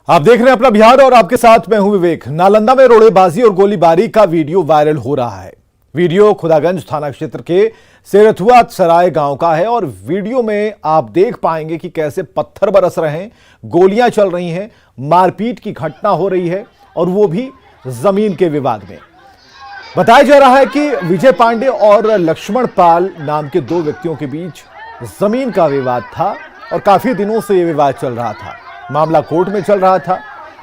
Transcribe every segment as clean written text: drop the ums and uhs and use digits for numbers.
आप देख रहे हैं अपना बिहार और आपके साथ मैं हूं विवेक। नालंदा में रोड़ेबाजी और गोलीबारी का वीडियो वायरल हो रहा है। वीडियो खुदागंज थाना क्षेत्र के सेरथुआ सराय गांव का है और वीडियो में आप देख पाएंगे कि कैसे पत्थर बरस रहे हैं, गोलियां चल रही हैं, मारपीट की घटना हो रही है और वो भी जमीन के विवाद में। बताया जा रहा है कि विजय पांडे और लक्ष्मण पाल नाम के दो व्यक्तियों के बीच जमीन का विवाद था और काफी दिनों से यह विवाद चल रहा था। मामला कोर्ट में चल रहा था।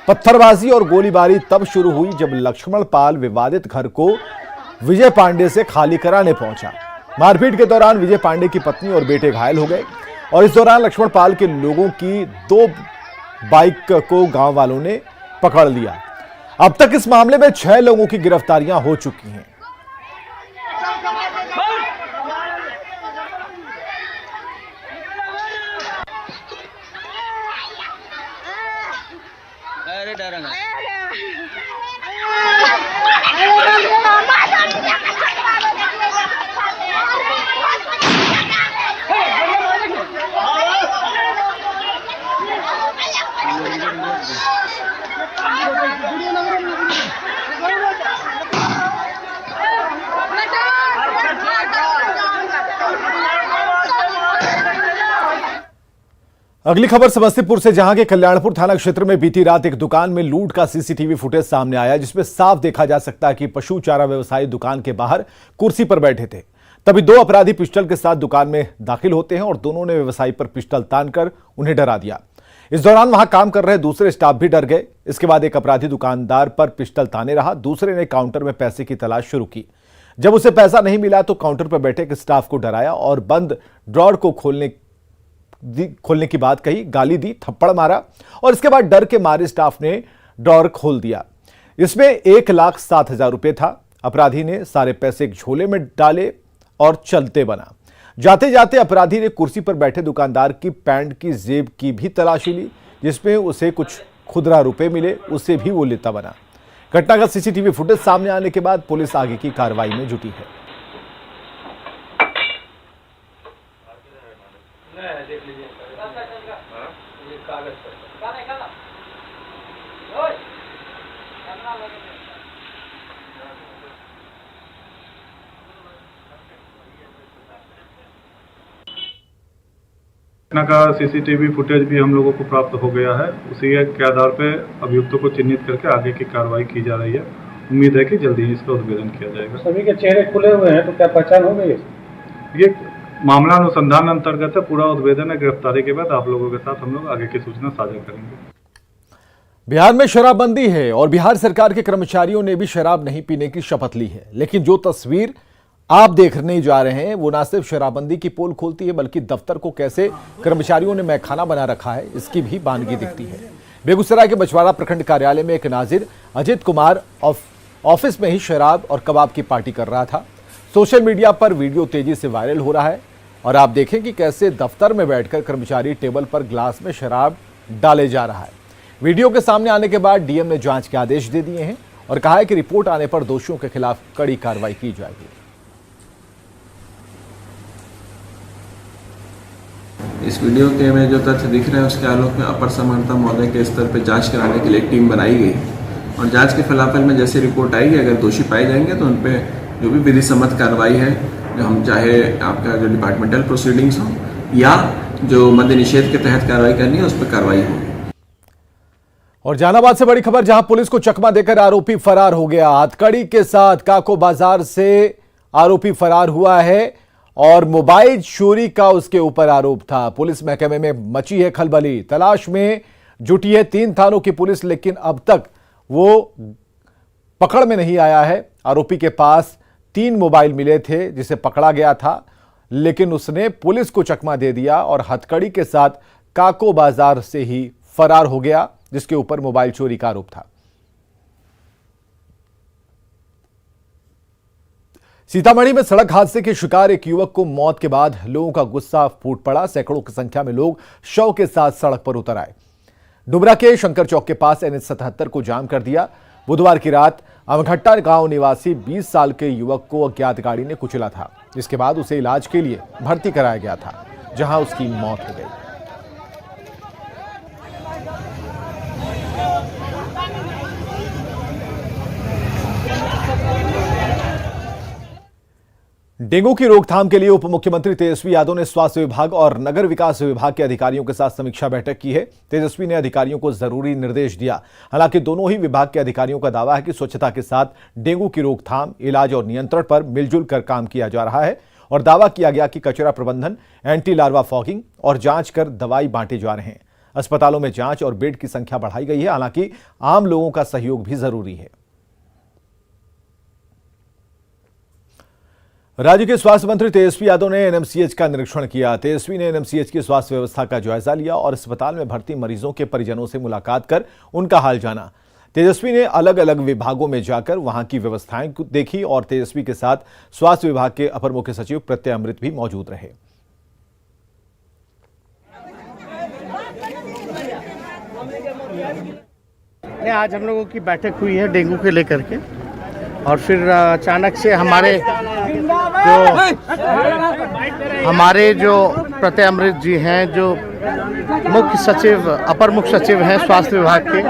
पत्थरबाजी और गोलीबारी तब शुरू हुई जब लक्ष्मण पाल विवादित घर को विजय पांडे से खाली कराने पहुंचा। मारपीट के दौरान विजय पांडे की पत्नी और बेटे घायल हो गए और इस दौरान लक्ष्मण पाल के लोगों की दो बाइक को गांव वालों ने पकड़ लिया। अब तक इस मामले में 6 लोगों की गिरफ्तारियां हो चुकी हैं। अरे डरना अगली खबर समस्तीपुर से, जहां के कल्याणपुर थाना क्षेत्र में बीती रात एक दुकान में लूट का सीसीटीवी फुटेज सामने आया, जिसमें साफ देखा जा सकता है कि पशु चारा व्यवसायी दुकान के बाहर कुर्सी पर बैठे थे। तभी दो अपराधी पिस्टल के साथ दुकान में दाखिल होते हैं और दोनों ने व्यवसायी पर पिस्टल तानकर उन्हें डरा दिया। इस दौरान वहां काम कर रहे दूसरे स्टाफ भी डर गए। इसके बाद एक अपराधी दुकानदार पर पिस्टल ताने रहा, दूसरे ने काउंटर में पैसे की तलाश शुरू की। जब उसे पैसा नहीं मिला तो काउंटर पर बैठे एक स्टाफ को डराया और बंद ड्रॉर को खोलने की बात कही, गाली दी, थप्पड़ मारा और इसके बाद डर के मारे स्टाफ ने ड्रॉर खोल दिया। इसमें 1,07,000 रुपए था। अपराधी ने सारे पैसे एक झोले में डाले और चलते बना। जाते जाते अपराधी ने कुर्सी पर बैठे दुकानदार की पैंट की जेब की भी तलाशी ली, जिसमें उसे कुछ खुदरा रुपए मिले, उससे भी वो लेता बना। घटना का सीसीटीवी फुटेज सामने आने के बाद पुलिस आगे की कार्रवाई में जुटी है। देख लीजिए घटना का सीसीटीवी फुटेज भी हम लोगों को प्राप्त हो गया है। उसी के आधार पर अभियुक्तों को चिन्हित करके आगे की कार्रवाई की जा रही है। उम्मीद है कि जल्दी ही इसका उद्भेदन किया जाएगा। सभी के चेहरे खुले हुए हैं, तो क्या पहचान हो गई? ये मामला अनुसंधान अंतर्गत है। पूरा उद्भेदन है। गिरफ्तारी के बाद आप लोगों के साथ हम लोग आगे की सूचना साझा करेंगे। बिहार में शराबबंदी है और बिहार सरकार के कर्मचारियों ने भी शराब नहीं पीने की शपथ ली है, लेकिन जो तस्वीर आप देखने जा रहे हैं वो ना सिर्फ शराबबंदी की पोल खोलती है, बल्कि दफ्तर को कैसे कर्मचारियों ने मैखाना बना रखा है इसकी भी बानगी दिखती है। बेगूसराय के बछवाड़ा प्रखंड कार्यालय में एक नाजिर अजित कुमार ऑफिस में ही शराब और कबाब की पार्टी कर रहा था। सोशल मीडिया पर वीडियो तेजी से वायरल हो रहा है और आप देखें कि कैसे दफ्तर में बैठकर कर्मचारी टेबल पर ग्लास में शराब डाले जा रहा है। वीडियो के सामने आने के बाद डीएम ने जांच के आदेश दे दिए हैं और कहा है कि रिपोर्ट आने पर दोषियों के खिलाफ कड़ी कार्रवाई की जाएगी। इस वीडियो के में जो तथ्य दिख रहे हैं उसके आलोक में अपर समहर्ता महोदय के स्तर पर जांच कराने के लिए एक टीम बनाई गई और जांच के फलाफल में जैसे रिपोर्ट आएगी, अगर दोषी पाए जाएंगे तो उन पर जो भी विधि सम्मत कार्रवाई है, जो हम चाहे आपका जो डिपार्टमेंटल प्रोसीडिंग्स हो या जो मद्य निषेध के तहत कार्रवाई करनी है उस पर कार्रवाई होगी। और जहानाबाद से बड़ी खबर, जहां पुलिस को चकमा देकर आरोपी फरार हो गया। हथकड़ी के साथ काको बाजार से आरोपी फरार हुआ है और मोबाइल चोरी का उसके ऊपर आरोप था। पुलिस महकमे में मची है खलबली। तलाश में जुटी है 3 थानों की पुलिस, लेकिन अब तक वो पकड़ में नहीं आया है। आरोपी के पास 3 मोबाइल मिले थे जिसे पकड़ा गया था, लेकिन उसने पुलिस को चकमा दे दिया और हथकड़ी के साथ काको बाजार से ही फरार हो गया, जिसके ऊपर मोबाइल चोरी का आरोप था। सीतामढ़ी में सड़क हादसे के शिकार एक युवक को मौत के बाद लोगों का गुस्सा फूट पड़ा। सैकड़ों की संख्या में लोग शव के साथ सड़क पर उतर आए। डुमरा के शंकर चौक के पास NH 77 को जाम कर दिया। बुधवार की रात अमघट्टा गांव निवासी 20 साल के युवक को अज्ञात गाड़ी ने कुचला था, जिसके बाद उसे इलाज के लिए भर्ती कराया गया था, जहां उसकी मौत हो गई। डेंगू की रोकथाम के लिए उप मुख्यमंत्री तेजस्वी यादव ने स्वास्थ्य विभाग और नगर विकास विभाग के अधिकारियों के साथ समीक्षा बैठक की है। तेजस्वी ने अधिकारियों को जरूरी निर्देश दिया। हालांकि दोनों ही विभाग के अधिकारियों का दावा है कि स्वच्छता के साथ डेंगू की रोकथाम, इलाज और नियंत्रण पर मिलजुल कर काम किया जा रहा है और दावा किया गया कि कचरा प्रबंधन, एंटी लार्वा फॉगिंग और जांच कर दवाई बांटे जा रहे हैं। अस्पतालों में जांच और बेड की संख्या बढ़ाई गई है। हालांकि आम लोगों का सहयोग भी जरूरी है। राज्य के स्वास्थ्य मंत्री तेजस्वी यादव ने एनएमसीएच का निरीक्षण किया। तेजस्वी ने एनएमसीएच की स्वास्थ्य व्यवस्था का जायजा लिया और अस्पताल में भर्ती मरीजों के परिजनों से मुलाकात कर उनका हाल जाना। तेजस्वी ने अलग अलग विभागों में जाकर वहां की व्यवस्थाएं देखी और तेजस्वी के साथ स्वास्थ्य विभाग के अपर मुख्य सचिव प्रत्यय अमृत भी मौजूद रहे। आज हम लोगों की बैठक हुई है डेंगू के लेकर के, और फिर अचानक से हमारे जो प्रत्यय अमृत जी हैं, जो मुख्य सचिव, अपर मुख्य सचिव हैं स्वास्थ्य विभाग के,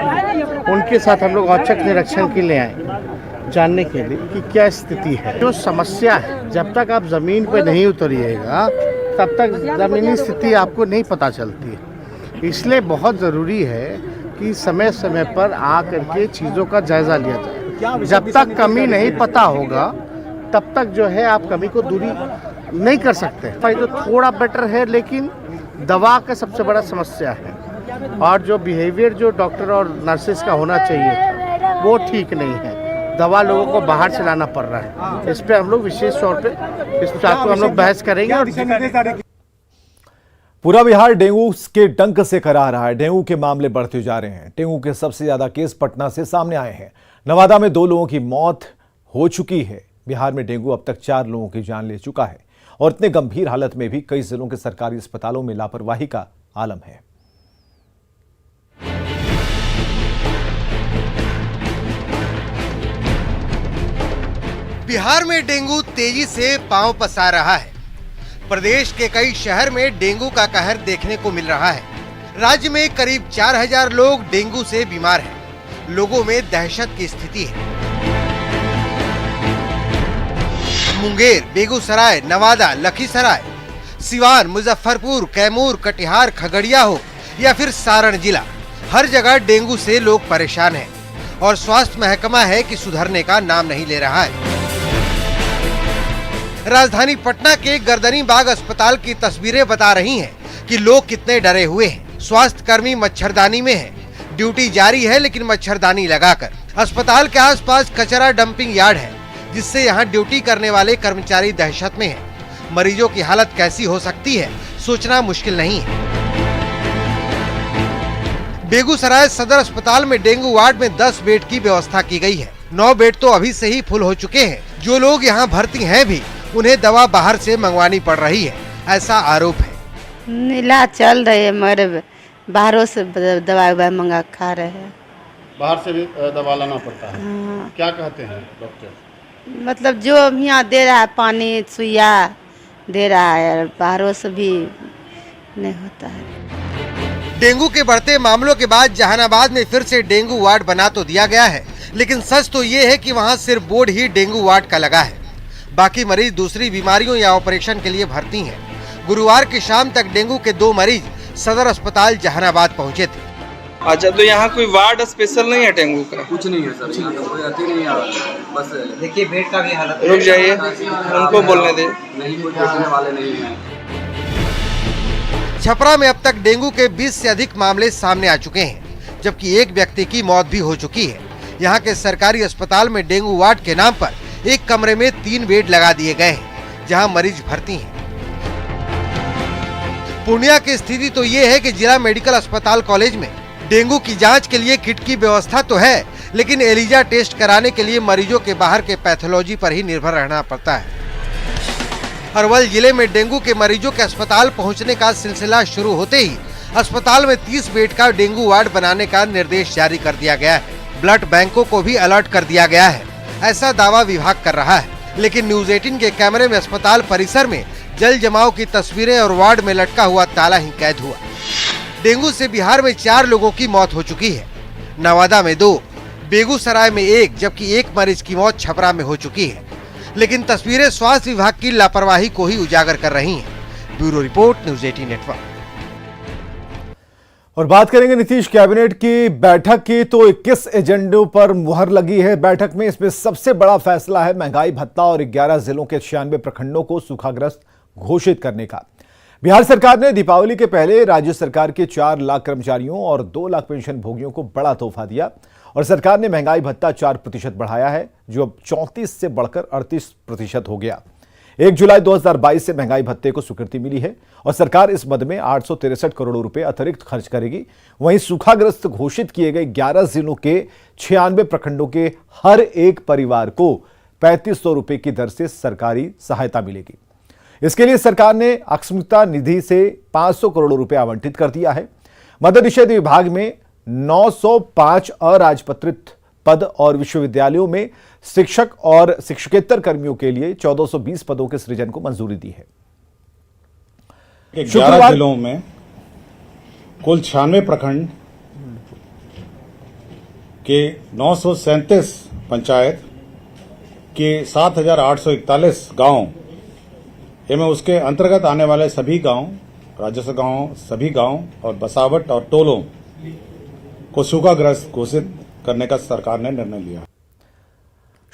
उनके साथ हम लोग औचक निरीक्षण के लिए आए जानने के लिए कि क्या स्थिति है। जो समस्या है, जब तक आप ज़मीन पर नहीं उतरिएगा तब तक ज़मीनी स्थिति आपको नहीं पता चलती है। इसलिए बहुत ज़रूरी है कि समय समय पर आ करके चीज़ों का जायज़ा लिया जाए। जब तक कमी नहीं पता होगा तब तक जो है आप कमी को दूरी नहीं कर सकते। तो थोड़ा बेटर है, लेकिन दवा का सबसे बड़ा समस्या है और जो बिहेवियर जो डॉक्टर और नर्सेस का होना चाहिए था वो ठीक नहीं है। दवा लोगों को बाहर से लाना पड़ रहा है। इस पे हम लोग विशेष तौर पे इस बात को हम लोग बहस करेंगे। पूरा बिहार डेंगू के डंक से करा रहा है। डेंगू के मामले बढ़ते जा रहे हैं। डेंगू के सबसे ज्यादा केस पटना से सामने आए हैं। नवादा में 2 लोगों की मौत हो चुकी है। बिहार में डेंगू अब तक 4 लोगों की जान ले चुका है और इतने गंभीर हालत में भी कई जिलों के सरकारी अस्पतालों में लापरवाही का आलम है। बिहार में डेंगू तेजी से पांव पसार रहा है। प्रदेश के कई शहर में डेंगू का कहर देखने को मिल रहा है। राज्य में करीब 4000 लोग डेंगू से बीमार हैं। लोगों में दहशत की स्थिति है। मुंगेर, बेगूसराय, नवादा, लखीसराय, सिवान, मुजफ्फरपुर, कैमूर, कटिहार, खगड़िया हो या फिर सारण जिला, हर जगह डेंगू से लोग परेशान हैं और स्वास्थ्य महकमा है कि सुधरने का नाम नहीं ले रहा है। राजधानी पटना के गर्दनी बाग अस्पताल की तस्वीरें बता रही हैं कि लोग कितने डरे हुए हैं। स्वास्थ्य कर्मी मच्छरदानी में हैं। ड्यूटी जारी है लेकिन मच्छरदानी लगाकर। अस्पताल के आसपास कचरा डंपिंग यार्ड है जिससे यहाँ ड्यूटी करने वाले कर्मचारी दहशत में हैं। मरीजों की हालत कैसी हो सकती है सोचना मुश्किल नहीं है। बेगूसराय सदर अस्पताल में डेंगू वार्ड में 10 बेड की व्यवस्था की गई है। 9 बेड तो अभी से ही फुल हो चुके हैं। जो लोग यहाँ भर्ती हैं भी उन्हें दवा बाहर से मंगवानी पड़ रही है, ऐसा आरोप है। इलाज चल रही है मगर बाहरों से दवा मंगा खा रहे हैं। बाहर से भी दवा लाना पड़ता है। हाँ। क्या कहते हैं डॉक्टर? मतलब जो यहाँ दे रहा है पानी सुइया दे रहा है, बाहरों से भी नहीं होता है। डेंगू के बढ़ते मामलों के बाद जहानाबाद में फिर से डेंगू वार्ड बना तो दिया गया है, लेकिन सच तो ये है कि वहाँ सिर्फ बोर्ड ही डेंगू वार्ड का लगा है। बाकी मरीज दूसरी बीमारियों या ऑपरेशन के लिए भर्ती हैं। गुरुवार की शाम तक डेंगू के 2 मरीज सदर अस्पताल जहानाबाद पहुंचे थे। अच्छा, तो यहाँ कोई वार्ड स्पेशल नहीं है डेंगू का? कुछ नहीं है सर, कोई अति नहीं है। बस देखिए बेड का भी हालत। रुक जाइए, उनको बोलने दे। नहीं, कोई देखने वाले नहीं है। छपरा में अब तक डेंगू के 20 से अधिक मामले सामने आ चुके हैं, जबकि एक व्यक्ति की मौत भी हो चुकी है। यहाँ के सरकारी अस्पताल में डेंगू वार्ड के नाम पर एक कमरे में 3 बेड लगा दिए गए हैं, जहाँ मरीज भर्ती हैं। पूर्णिया की स्थिति तो ये है कि जिला मेडिकल अस्पताल कॉलेज में डेंगू की जांच के लिए किट की व्यवस्था तो है, लेकिन एलिजा टेस्ट कराने के लिए मरीजों के बाहर के पैथोलॉजी पर ही निर्भर रहना पड़ता है। अरवल जिले में डेंगू के मरीजों के अस्पताल पहुंचने का सिलसिला शुरू होते ही अस्पताल में 30 बेड का डेंगू वार्ड बनाने का निर्देश जारी कर दिया गया है। ब्लड बैंकों को भी अलर्ट कर दिया गया है, ऐसा दावा विभाग कर रहा है। लेकिन न्यूज 18 के कैमरे में अस्पताल परिसर में जल जमाव की तस्वीरें और वार्ड में लटका हुआ ताला ही कैद हुआ। डेंगू से बिहार में 4 लोगों की मौत हो चुकी है। नवादा में 2, बेगूसराय में 1, जबकि 1 मरीज की मौत छपरा में हो चुकी है। लेकिन तस्वीरें स्वास्थ्य विभाग की लापरवाही को ही उजागर कर रही हैं। Bureau report, news 18 network. और बात करेंगे नीतीश कैबिनेट की बैठक की, तो 21 एजेंडों पर मुहर लगी है बैठक में। इसमें सबसे बड़ा फैसला है महंगाई भत्ता और 11 जिलों के 96 प्रखंडों को सूखाग्रस्त घोषित करने का। बिहार सरकार ने दीपावली के पहले राज्य सरकार के 4 लाख कर्मचारियों और 2 लाख पेंशन भोगियों को बड़ा तोहफा दिया और सरकार ने महंगाई भत्ता 4% बढ़ाया है, जो अब 34 से बढ़कर 38% हो गया। 1 जुलाई 2022 से महंगाई भत्ते को स्वीकृति मिली है और सरकार इस मद में 863 करोड़ रुपए अतिरिक्त खर्च करेगी। वहीं सूखाग्रस्त घोषित किए गए 11 जिलों के 96 प्रखंडों के हर एक परिवार को 3500 रुपए की दर से सरकारी सहायता मिलेगी। इसके लिए सरकार ने आकस्मिकता निधि से 500 करोड़ रुपए आवंटित कर दिया है। मद्य निषेध विभाग में 905 अराजपत्रित पद और विश्वविद्यालयों में शिक्षक और शिक्षकेतर कर्मियों के लिए 1420 पदों के सृजन को मंजूरी दी है। 11 जिलों में कुल 96 प्रखंड के 937 पंचायत के 7841 गांव एवं उसके अंतर्गत आने वाले सभी गांव, राजस्व गांव, सभी गांव और बसावट और टोलों को सूखाग्रस्त घोषित करने का सरकार ने निर्णय लिया।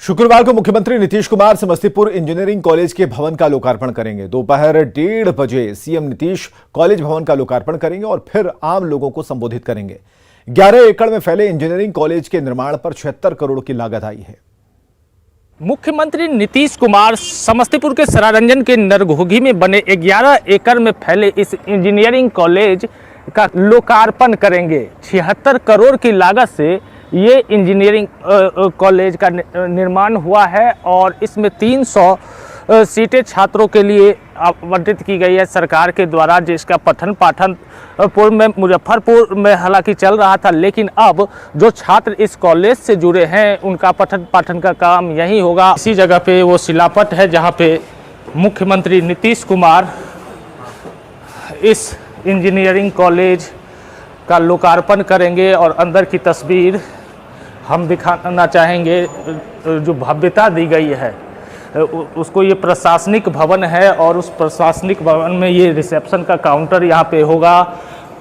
शुक्रवार को मुख्यमंत्री नीतीश कुमार समस्तीपुर इंजीनियरिंग कॉलेज के भवन का लोकार्पण करेंगे। दोपहर 1:30 बजे सीएम नीतीश कॉलेज भवन का लोकार्पण करेंगे और फिर आम लोगों को संबोधित करेंगे। 11 एकड़ में फैले इंजीनियरिंग कॉलेज के निर्माण पर 76 करोड़ की लागत आई है। मुख्यमंत्री नीतीश कुमार समस्तीपुर के सरारंजन के नरघोघी में बने 11 एकड़ में फैले इस इंजीनियरिंग कॉलेज का लोकार्पण करेंगे। 76 करोड़ की लागत से ये इंजीनियरिंग कॉलेज का निर्माण हुआ है और इसमें 300 सीटें छात्रों के लिए आवंटित की गई है सरकार के द्वारा, जिसका पठन पाठन मुजफ्फरपुर में हालांकि चल रहा था, लेकिन अब जो छात्र इस कॉलेज से जुड़े हैं उनका पठन पाठन का काम यही होगा। इसी जगह पे वो शिलापट है जहां पे मुख्यमंत्री नीतीश कुमार इस इंजीनियरिंग कॉलेज का लोकार्पण करेंगे और अंदर की तस्वीर हम दिखाना चाहेंगे। जो भव्यता दी गई है उसको, ये प्रशासनिक भवन है और उस प्रशासनिक भवन में ये रिसेप्शन का काउंटर यहाँ पे होगा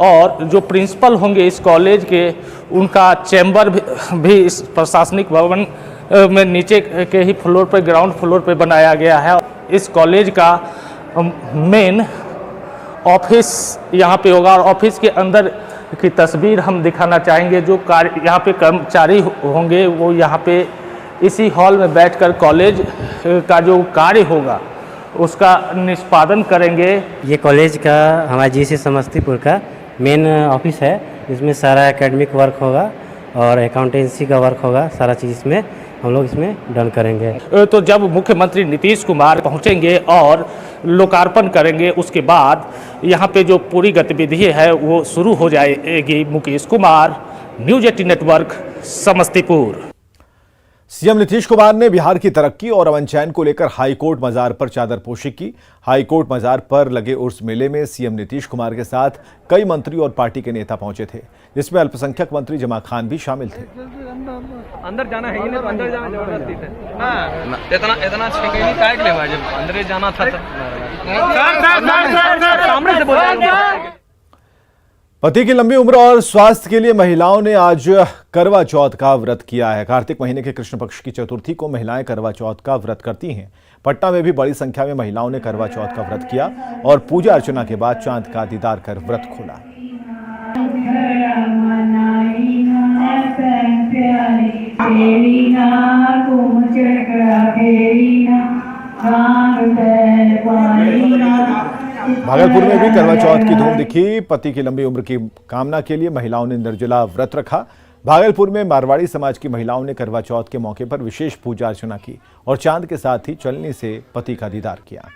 और जो प्रिंसिपल होंगे इस कॉलेज के, उनका चैम्बर भी इस प्रशासनिक भवन में नीचे के ही फ्लोर पे, ग्राउंड फ्लोर पे बनाया गया है। इस कॉलेज का मेन ऑफिस यहाँ पे होगा और ऑफिस के अंदर की तस्वीर हम दिखाना चाहेंगे। जो कार्य यहाँ पे कर्मचारी होंगे वो यहाँ पे इसी हॉल में बैठकर कॉलेज का जो कार्य होगा उसका निष्पादन करेंगे। ये कॉलेज का हमारा जीसी समस्तीपुर का मेन ऑफिस है। इसमें सारा एकेडमिक वर्क होगा और अकाउंटेंसी का वर्क होगा। सारा चीज़ इसमें हम लोग इसमें डन करेंगे। तो जब मुख्यमंत्री नीतीश कुमार पहुंचेंगे और लोकार्पण करेंगे, उसके बाद यहां पे जो पूरी गतिविधि है वो शुरू हो जाएगी। Mukesh Kumar, news 18 network, Samastipur. CM Nitish Kumar ने बिहार की तरक्की और अमन चैन को लेकर हाईकोर्ट मजार पर चादरपोशी की। हाईकोर्ट मजार पर लगे उर्स मेले में सीएम नीतीश कुमार के साथ कई मंत्री और पार्टी के नेता पहुंचे थे, जिसमें अल्पसंख्यक मंत्री जमा खान भी शामिल थे। अंदर जाना है, तो अंदर जाना जबरदस्ती है। इतना छेकेनी काट ले भाई, जब अंदर जाना था सामने से बोल। पति की लंबी उम्र और स्वास्थ्य के लिए महिलाओं ने आज करवा चौथ का व्रत किया है। कार्तिक महीने के कृष्ण पक्ष की चतुर्थी को महिलाएं करवा चौथ का व्रत करती हैं। पटना में भी बड़ी संख्या में महिलाओं ने करवा चौथ का व्रत किया और पूजा अर्चना के बाद चांद का दीदार कर व्रत खोला। भागलपुर में भी करवा चौथ की धूम दिखी। पति की लंबी उम्र की कामना के लिए महिलाओं ने निर्जला व्रत रखा। भागलपुर में मारवाड़ी समाज की महिलाओं ने करवा चौथ के मौके पर विशेष पूजा अर्चना की और चांद के साथ ही चलनी से पति का दीदार किया।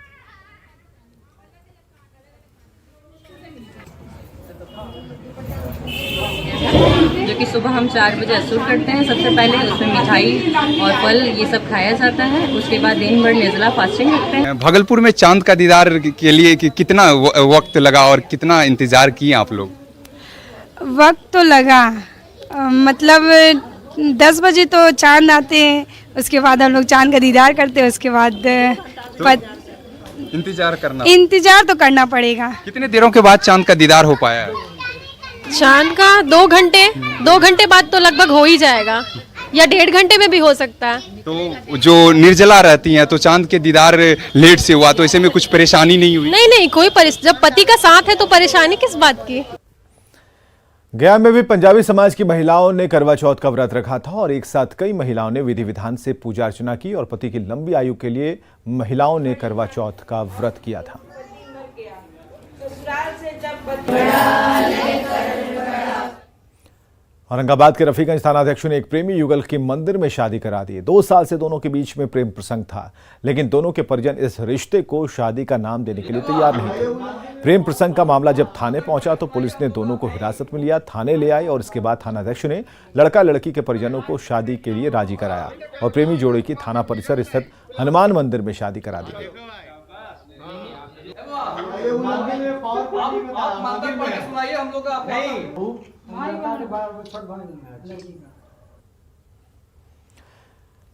जो कि सुबह हम 4 बजे असुर करते हैं। सबसे पहले उसमें मिठाई और फल ये सब खाया जाता है। उसके बाद दिन भर निर्जला फास्टिंग रखते हैं। भागलपुर में चांद का दीदार के लिए कितना वक्त लगा और कितना इंतजार किए आप लोग? वक्त तो लगा, मतलब 10 बजे तो चांद आते हैं, उसके बाद हम लोग चांद का दीदार करते हैं। उसके बाद इंतजार तो करना पड़ेगा। कितने देरों के बाद चांद का दीदार हो पाया है? चांद का 2 घंटे बाद तो लगभग हो ही जाएगा, या 1.5 घंटे में भी हो सकता है। तो जो निर्जला रहती हैं तो चांद के दीदार लेट से हुआ, तो ऐसे में कुछ परेशानी नहीं हुई? नहीं, कोई जब पति का साथ है तो परेशानी किस बात की। गया में भी पंजाबी समाज की महिलाओं ने करवा चौथ का व्रत रखा था और एक साथ कई महिलाओं ने विधि विधान से पूजा अर्चना की और पति की लंबी आयु के लिए महिलाओं ने करवा चौथ का व्रत किया था। औरंगाबाद के रफीगंज थानाध्यक्ष ने एक प्रेमी युगल के मंदिर में शादी करा दी। 2 साल से दोनों के बीच में प्रेम प्रसंग था, लेकिन दोनों के परिजन इस रिश्ते को शादी का नाम देने के लिए तैयार नहीं थे। प्रेम प्रसंग का मामला जब थाने पहुंचा तो पुलिस ने दोनों को हिरासत में लिया, थाने ले आई और इसके बाद थानाध्यक्ष ने लड़का लड़की के परिजनों को शादी के लिए राजी कराया और प्रेमी जोड़े की थाना परिसर स्थित हनुमान मंदिर में शादी करा दी गई।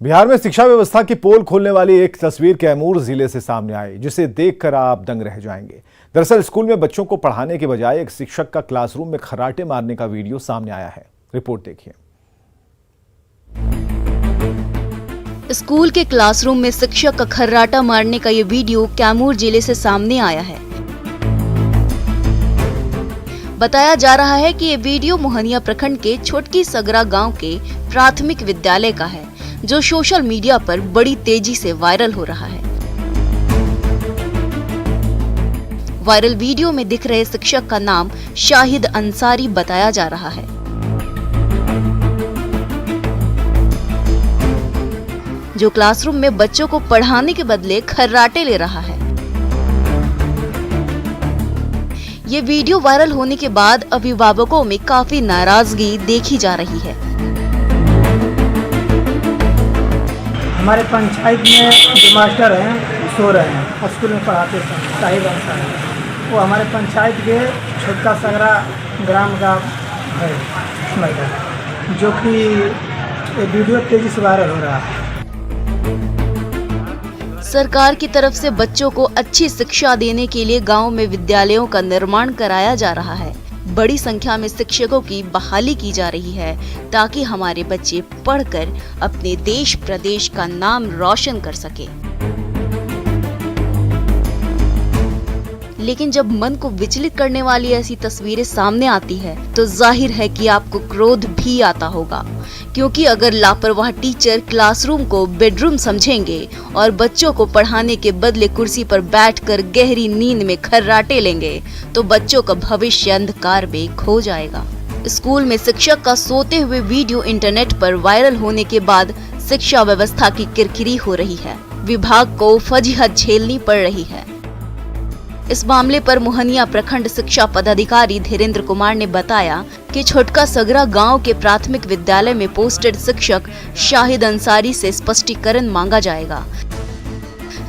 बिहार में शिक्षा व्यवस्था की पोल खोलने वाली एक तस्वीर कैमूर जिले से सामने आई, जिसे देखकर आप दंग रह जाएंगे। दरअसल स्कूल में बच्चों को पढ़ाने के बजाय एक शिक्षक का क्लासरूम में खर्राटे मारने का वीडियो सामने आया है। रिपोर्ट देखिए। स्कूल के क्लासरूम में शिक्षक का खर्राटा मारने का ये वीडियो कैमूर जिले से सामने आया है। बताया जा रहा है कि ये वीडियो मोहनिया प्रखंड के छोटकी सगरा गांव के प्राथमिक विद्यालय का है, जो सोशल मीडिया पर बड़ी तेजी से वायरल हो रहा है। वायरल वीडियो में दिख रहे शिक्षक का नाम शाहिद अंसारी बताया जा रहा है। जो क्लासरूम में बच्चों को पढ़ाने के बदले खर्राटे ले रहा है। ये वीडियो वायरल होने के बाद अभिभावकों में काफी नाराजगी देखी जा रही है। हमारे पंचायत में जो मास्टर हैं सो रहे हैं, स्कूल में पढ़ाते थे, शाहिद अंसारी, वो हमारे पंचायत के छोटका सगरा ग्राम का है लड़का, जो कि ये वीडियो तेजी से वायरल हो रहा है। सरकार की तरफ से बच्चों को अच्छी शिक्षा देने के लिए गांव में विद्यालयों का निर्माण कराया जा रहा है। बड़ी संख्या में शिक्षकों की बहाली की जा रही है ताकि हमारे बच्चे पढ़कर अपने देश प्रदेश का नाम रोशन कर सके। लेकिन जब मन को विचलित करने वाली ऐसी तस्वीरें सामने आती है तो जाहिर है कि आपको क्रोध भी आता होगा, क्योंकि अगर लापरवाह टीचर क्लासरूम को बेडरूम समझेंगे और बच्चों को पढ़ाने के बदले कुर्सी पर बैठकर गहरी नींद में खर्राटे लेंगे तो बच्चों का भविष्य अंधकार में खो जाएगा। स्कूल में शिक्षक का सोते हुए वीडियो इंटरनेट पर वायरल होने के बाद शिक्षा व्यवस्था की किरकिरी हो रही है। विभाग को फजीहत झेलनी पड़ रही है। इस मामले पर मोहनिया प्रखंड शिक्षा पदाधिकारी धीरेन्द्र कुमार ने बताया कि छोटका सगरा गांव के प्राथमिक विद्यालय में पोस्टेड शिक्षक शाहिद अंसारी से स्पष्टीकरण मांगा जाएगा,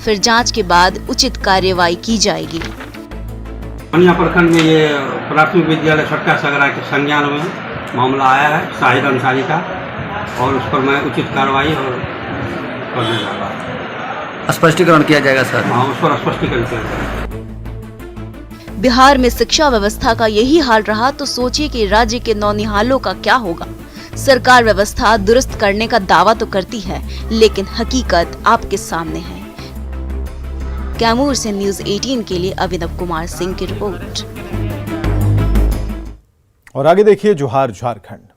फिर जांच के बाद उचित कार्यवाही की जाएगी। मोहनिया प्रखंड में ये प्राथमिक विद्यालय छोटका सगरा के संज्ञान में मामला आया है शाहिद अंसारी का, और उस पर मैं उचित कार्रवाई और करने जा रहा हूँ। स्पष्टीकरण किया जाएगा सर? हाँ, उस पर स्पष्टीकरण किया जाएगा। बिहार में शिक्षा व्यवस्था का यही हाल रहा तो सोचिए कि राज्य के नौनिहालों का क्या होगा। सरकार व्यवस्था दुरुस्त करने का दावा तो करती है, लेकिन हकीकत आपके सामने है। कैमूर से न्यूज़ 18 के लिए अभिनव कुमार सिंह की रिपोर्ट। और आगे देखिए जोहार झारखंड।